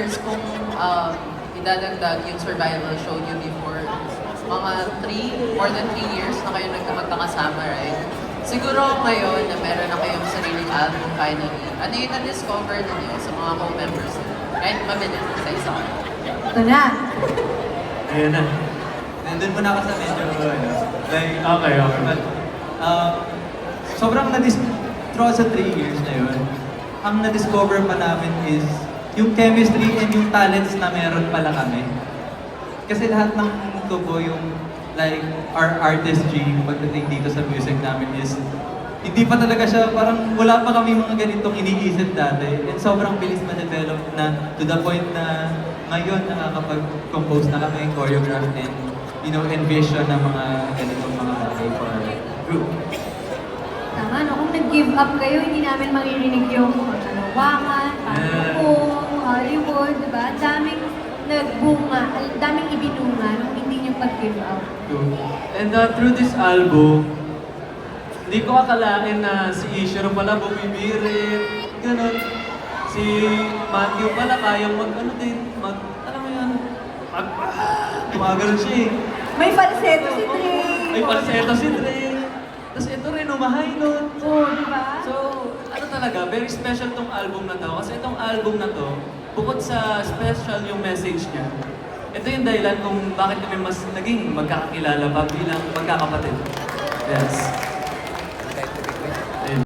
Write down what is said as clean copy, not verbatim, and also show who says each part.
Speaker 1: Kung idadagdag yung survival show niyo before, mga more than 3 years na kayo magkakasama, right? Siguro ngayon na meron na kayong sariling album finally, ano yung na-discover ninyo sa mga co-members niyo? Right? Mabilis, isa-isa.
Speaker 2: Ito na.
Speaker 3: Ayan na.
Speaker 4: Nandun muna ako sa medyo, like,
Speaker 3: Okay.
Speaker 4: but, sobrang throughout sa 3 years na yun, ang na-discover pa namin is yung chemistry and yung talents na meron pala kami. Kasi lahat ng tubo yung like our artistry pagdating dito sa music namin is hindi pa talaga siya, parang wala pa kami mga ganitong iniisip dati. And sobrang bilis ma-develop na to the point na ngayon nakakapag-compose na kami, choreograph and envision ng mga ganitong mga bagay for our group.
Speaker 2: Tama, no? Kung nag-give up kayo, hindi namin maririnig yung pagkalawakan, pagkukong, Hollywood, diba? Daming nagbunga, daming ibinunga nung hindi nyo pag-give up.
Speaker 3: And through this album, hindi ko akalain na si Ishiro pala bumibirit, ganun. Si Matthew pala kayang alam mo yan, gumagano siya eh.
Speaker 2: May falsetto si Trey!
Speaker 3: May falsetto si Trey. Tapos ito rin, umahay nun.
Speaker 2: Oo, diba?
Speaker 3: So, ano talaga, very special tong album na to. Kasi itong album na to, bukod sa special yung message niya, ito yung dahilan kung bakit kami mas naging magkakakilala pa bilang magkakapatid. Yes.